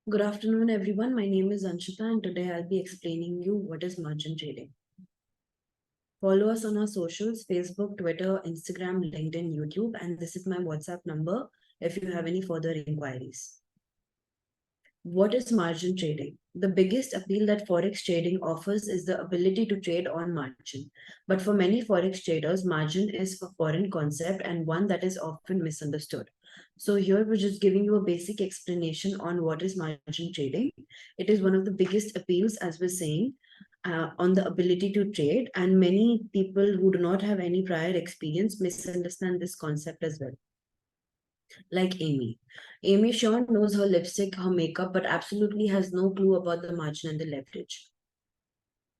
Good afternoon, everyone. My name is Anshita, and today I'll be explaining you what is margin trading. Follow us on our socials: Facebook, Twitter, Instagram, LinkedIn, YouTube, and this is my WhatsApp number if you have any further inquiries. What is margin trading? The biggest appeal that Forex trading offers is the ability to trade on margin. But for many Forex traders, margin is a foreign concept and one that is often misunderstood. So here we're just giving you a basic explanation on what is margin trading. It is one of the biggest appeals, as we're saying, on the ability to trade, and many people who do not have any prior experience misunderstand this concept as well. Like Amy. Amy sure knows her lipstick, her makeup, but absolutely has no clue about the margin and the leverage.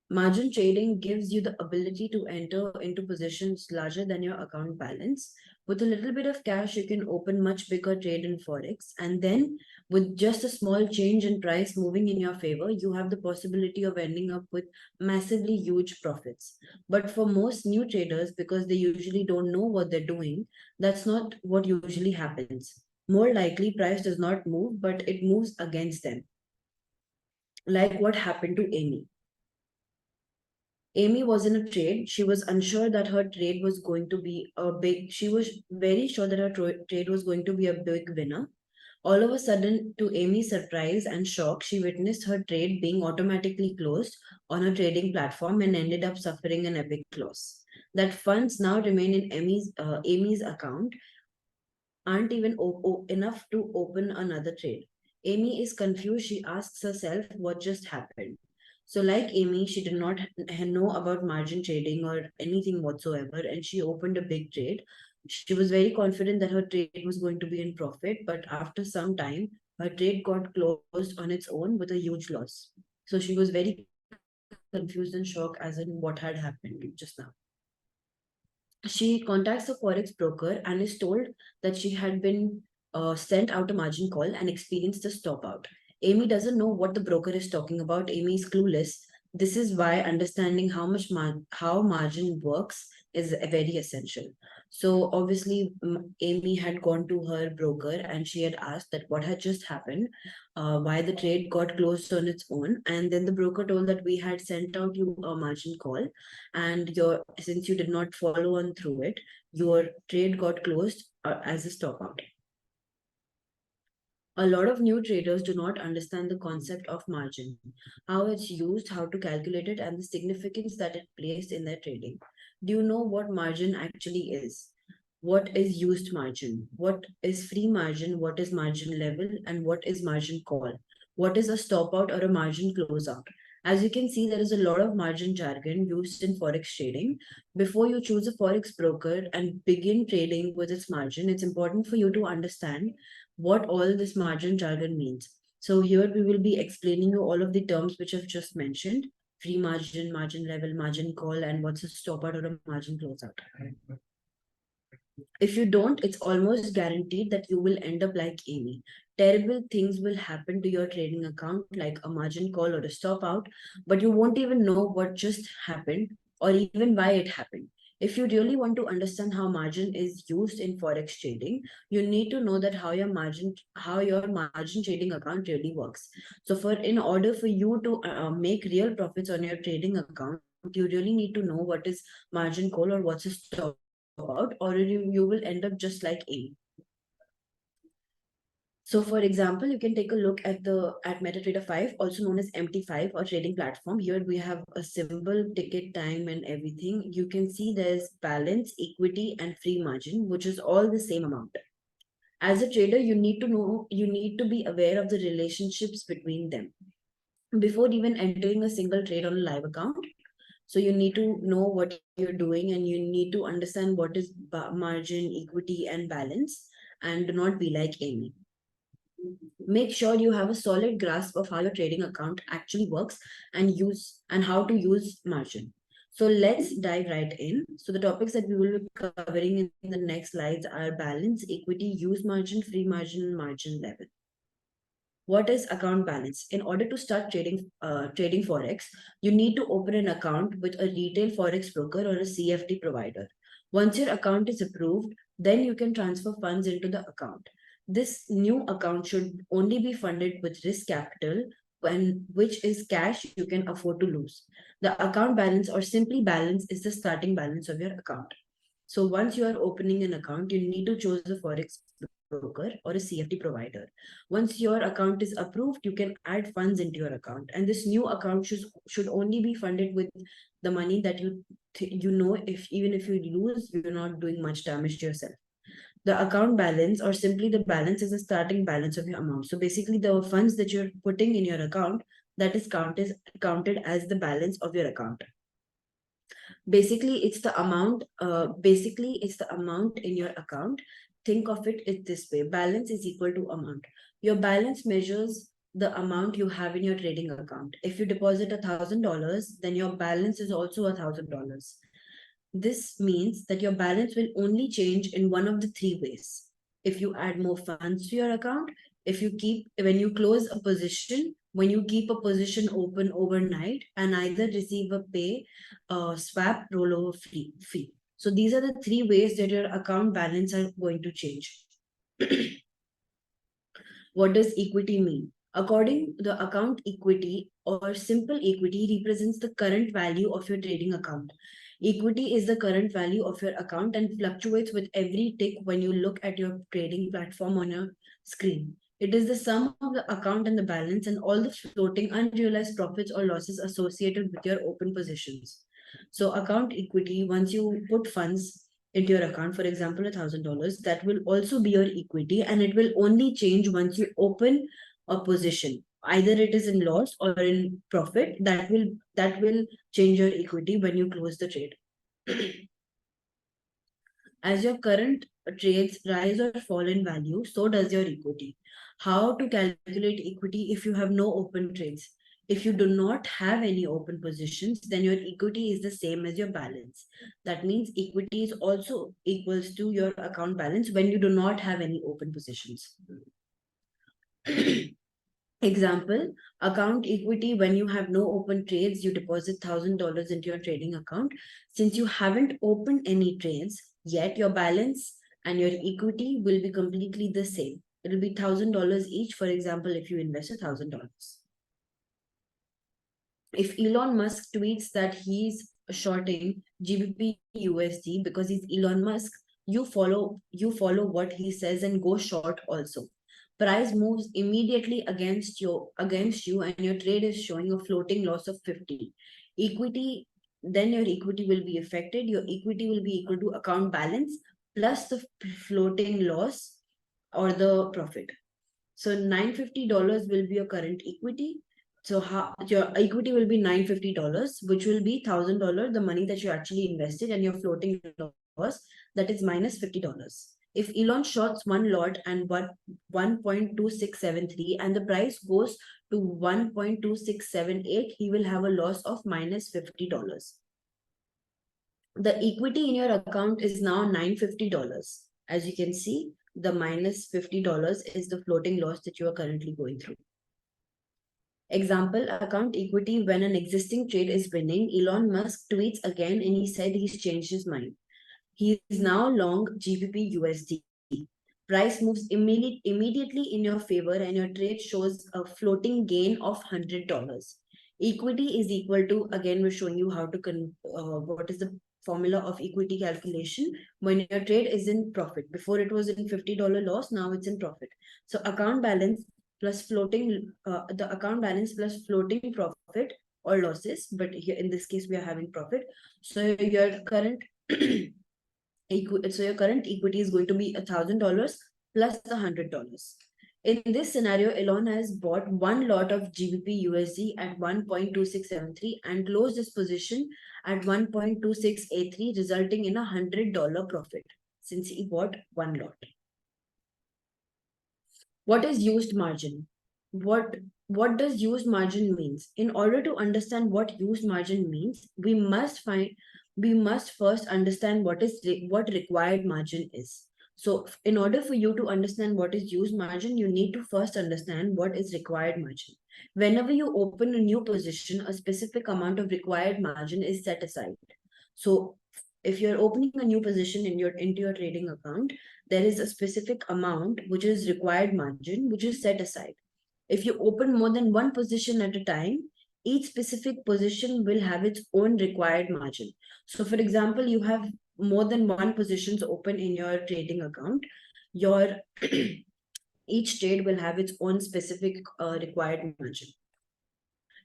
Margin trading gives you the ability to enter into positions larger than your account balance. With a little bit of cash, you can open much bigger trade in Forex. And then, with just a small change in price moving in your favor, you have the possibility of ending up with massively huge profits. But for most new traders, because they usually don't know what they're doing, that's not what usually happens. More likely, price does not move, but it moves against them. Like what happened to Amy. Amy was in a trade. She was unsure that her trade was going to be a big, she was very sure that her trade was going to be a big winner. All of a sudden, to Amy's surprise and shock, she witnessed her trade being automatically closed on a trading platform and ended up suffering an epic loss. That funds now remain in Amy's account aren't even enough to open another trade. Amy is confused. She asks herself what just happened. So, like Amy, she did not know about margin trading or anything whatsoever, and she opened a big trade. She was very confident that her trade was going to be in profit, but after some time, her trade got closed on its own with a huge loss. So, she was very confused and shocked as in what had happened just now. She contacts a forex broker and is told that she had been sent out a margin call and experienced a stop out. Amy doesn't know what the broker is talking about. Amy is clueless. This is why understanding how margin works is very essential. So obviously, Amy had gone to her broker and she had asked that what had just happened, why the trade got closed on its own, and then the broker told that we had sent out you a margin call, and your since you did not follow on through it, your trade got closed as a stop out. A lot of new traders do not understand the concept of margin, how it's used, how to calculate it, and the significance that it plays in their trading. Do you know what margin actually is? What is used margin? What is free margin? What is margin level? And what is margin call? What is a stop out or a margin closeout? As you can see, there is a lot of margin jargon used in Forex trading. Before you choose a Forex broker and begin trading with its margin, it's important for you to understand what all this margin jargon means. So here we will be explaining you all of the terms which I've just mentioned: free margin, margin level, margin call, and what's a stop out or a margin closeout. If you don't, it's almost guaranteed that you will end up like Amy. Terrible things will happen to your trading account, like a margin call or a stop out, but you won't even know what just happened or even why it happened. If you really want to understand how margin is used in forex trading, you need to know that how your margin trading account really works. So, in order for you to make real profits on your trading account, you really need to know what is margin call or what's a stop out, or you will end up just like A. So for example, you can take a look at MetaTrader 5, also known as MT5 or trading platform. Here we have a symbol, ticket time, and everything. You can see there's balance, equity, and free margin, which is all the same amount. As a trader, you need to be aware of the relationships between them before even entering a single trade on a live account. So you need to know what you're doing, and you need to understand what is margin, equity, and balance, and do not be like Amy. Make sure you have a solid grasp of how your trading account actually works and how to use margin. So let's dive right in. So the topics that we will be covering in the next slides are balance, equity, use margin, free margin, and margin level. What is account balance? In order to start trading forex, you need to open an account with a retail forex broker or a CFD provider. Once your account is approved, then you can transfer funds into the account. This new account should only be funded with risk capital, which is cash you can afford to lose. The account balance, or simply balance, is the starting balance of your account. So once you are opening an account, you need to choose a forex broker or a CFD provider. Once your account is approved, you can add funds into your account, and this new account should only be funded with the money that you know, if even if you lose, you're not doing much damage to yourself. The account balance, or simply the balance, is the starting balance of your amount. So basically, the funds that you're putting in your account, that is counted as the balance of your account. Basically it's the amount in your account. Think of it this way: balance is equal to amount. Your balance measures the amount you have in your trading account. If you deposit $1,000, then your balance is also $1,000. This means that your balance will only change in one of the three ways: if you add more funds to your account, if you keep when you close a position, when you keep a position open overnight, and either receive a pay swap rollover fee. So these are the three ways that your account balance are going to change. What does equity mean? According to the account, equity or simple equity represents the current value of your trading account. Equity is the current value of your account and fluctuates with every tick when you look at your trading platform on your screen. It is the sum of the account and the balance and all the floating unrealized profits or losses associated with your open positions. So account equity, once you put funds into your account, for example, $1,000, that will also be your equity, and it will only change once you open a position. Either it is in loss or in profit. That will change your equity when you close the trade. As your current trades rise or fall in value, so does your equity. How to calculate equity if you have no open trades? If you do not have any open positions, then your equity is the same as your balance. That means equity is also equals to your account balance when you do not have any open positions. Example, account equity: when you have no open trades, you deposit $1,000 into your trading account. Since you haven't opened any trades yet, your balance and your equity will be completely the same. It will be $1,000 each. For example, if you invest $1,000. If Elon Musk tweets that he's shorting GBP USD because he's Elon Musk, you follow what he says and go short also. Price moves immediately against you, and your trade is showing a floating loss of 50. Equity, then your equity will be affected. Your equity will be equal to account balance plus the floating loss or the profit. So $950 will be your current equity. So your equity will be $950, which will be $1,000, the money that you actually invested, and your floating loss, that is minus $50. If Elon shorts one lot and 1.2673 and the price goes to 1.2678, he will have a loss of minus $50. The equity in your account is now $950. As you can see, the minus $50 is the floating loss that you are currently going through. Example, account equity: when an existing trade is winning, Elon Musk tweets again and he said he's changed his mind. He is now long GBP USD. Price moves immediately in your favor and your trade shows a floating gain of $100. Equity is equal to, again, we're showing you how to, what is the formula of equity calculation when your trade is in profit. Before it was in $50 loss, now it's in profit. So account balance plus the account balance plus floating profit or losses, but here in this case we are having profit. So your current equity is going to be $1,000 plus the $100. In this scenario, Elon has bought one lot of GBP USD at 1.2673 and closed this position at 1.2683, resulting in $100 profit since he bought one lot. What is used margin? What does used margin means? In order to understand what used margin means, we must first understand what required margin is. So in order for you to understand what is used margin, you need to first understand what is required margin. Whenever you open a new position, a specific amount of required margin is set aside. So if you're opening a new position into your trading account, there is a specific amount which is required margin, which is set aside. If you open more than one position at a time, each specific position will have its own required margin. So, for example, you have more than one positions open in your trading account. Your each trade will have its own specific required margin.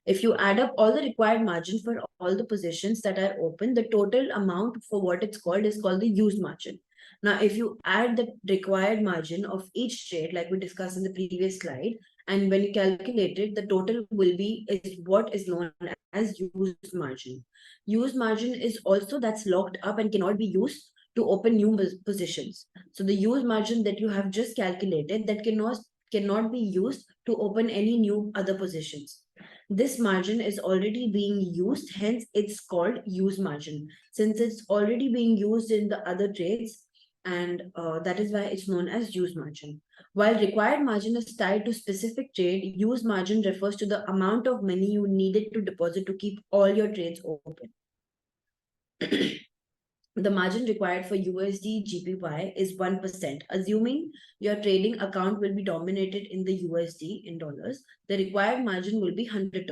If you add up all the required margin for all the positions that are open, the total amount for what it's called is called the use margin. Now, if you add the required margin of each trade, like we discussed in the previous slide, and when you calculate it, the total will be is what is known as use margin. Use margin is also that's locked up and cannot be used to open new positions. So the use margin that you have just calculated that cannot be used to open any new other positions. This margin is already being used, hence it's called use margin, since it's already being used in the other trades, and that is why it's known as use margin. While required margin is tied to specific trade, use margin refers to the amount of money you needed to deposit to keep all your trades open. The margin required for USD GPY is 1%. Assuming your trading account will be dominated in the USD in dollars, the required margin will be $100.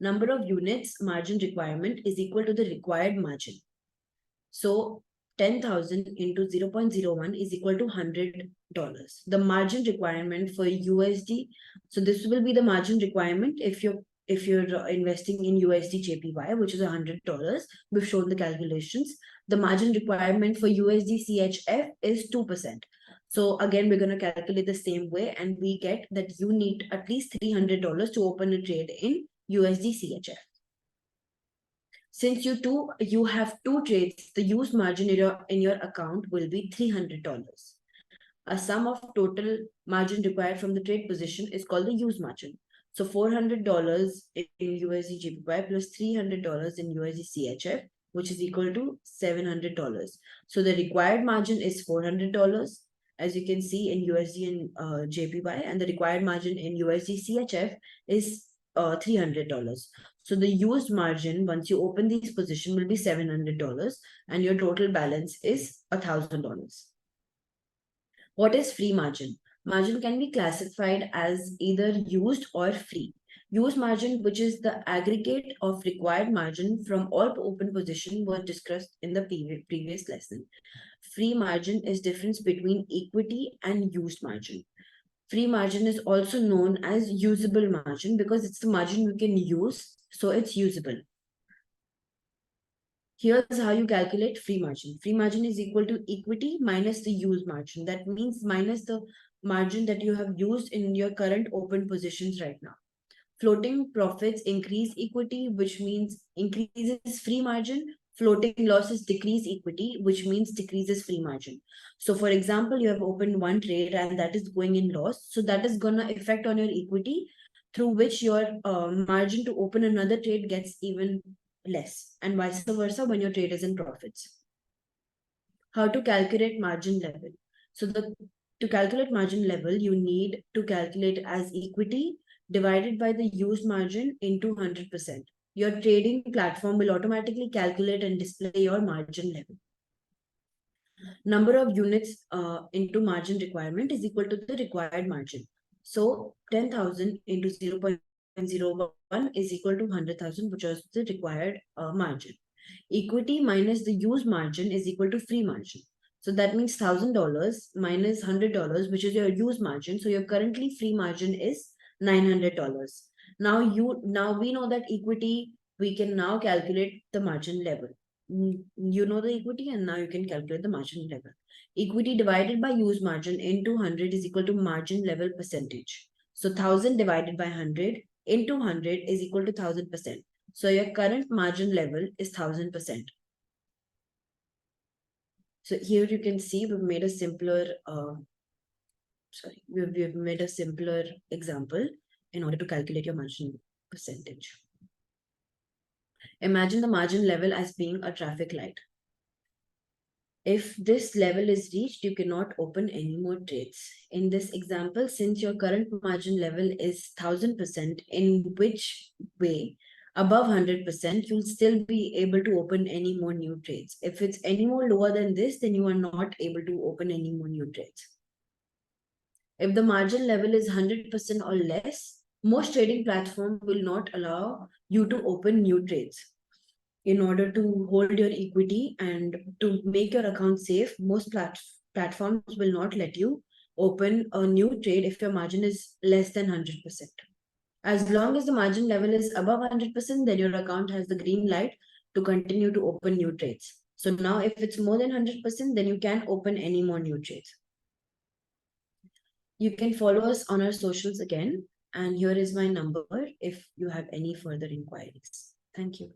Number of units margin requirement is equal to the required margin. So 10,000 into 0.01 is equal to $100. The margin requirement for USD, so this will be the margin requirement if you're investing in USD JPY, which is $100. We've shown the calculations. The margin requirement for USD CHF is 2%. So again, we're going to calculate the same way, and we get that you need at least $300 to open a trade in USD CHF. Since you have two trades, the use margin in your account will be $300. A sum of total margin required from the trade position is called the use margin. So $400 in USD JPY plus $300 in USD CHF, which is equal to $700. So the required margin is $400, as you can see in USD and JPY, and the required margin in USD CHF is $300. So the used margin, once you open these position, will be $700, and your total balance is $1,000. What is free margin? Margin can be classified as either used or free. Use margin, which is the aggregate of required margin from all open position, was discussed in the previous lesson. Free margin is difference between equity and used margin. Free margin is also known as usable margin because it's the margin you can use, so it's usable. Here's how you calculate free margin. Free margin is equal to equity minus the use margin. That means minus the margin that you have used in your current open positions right now. Floating profits increase equity, which means increases free margin. Floating losses decrease equity, which means decreases free margin. So for example, you have opened one trade and that is going in loss. So that is going to affect on your equity, through which your margin to open another trade gets even less, and vice versa when your trade is in profits. How to calculate margin level? So to calculate margin level, you need to calculate as equity divided by the used margin into 100%. Your trading platform will automatically calculate and display your margin level. Number of units into margin requirement is equal to the required margin. So 10,000 into 0.01 is equal to 100,000, which is the required margin. Equity minus the use margin is equal to free margin. So that means $1,000 minus $100, which is your use margin. So your currently free margin is $900. Now we know that equity, we can now calculate the margin level. You know the equity, and now you can calculate the margin level. Equity divided by use margin into 100 is equal to margin level percentage. So 1,000 divided by 100 into 100 is equal to 1,000%. So your current margin level is 1,000%. So here you can see we've made a simpler, we've made a simpler example in order to calculate your margin percentage. Imagine the margin level as being a traffic light. If this level is reached, you cannot open any more trades. In this example, since your current margin level is 1,000%, in which way above 100%, you'll still be able to open any more new trades. If it's any more lower than this, then you are not able to open any more new trades. If the margin level is 100% or less, most trading platforms will not allow you to open new trades. In order to hold your equity and to make your account safe, most platforms will not let you open a new trade if your margin is less than 100%. As long as the margin level is above 100%, then your account has the green light to continue to open new trades. So now if it's more than 100%, then you can open any more new trades. You can follow us on our socials again. And here is my number if you have any further inquiries. Thank you.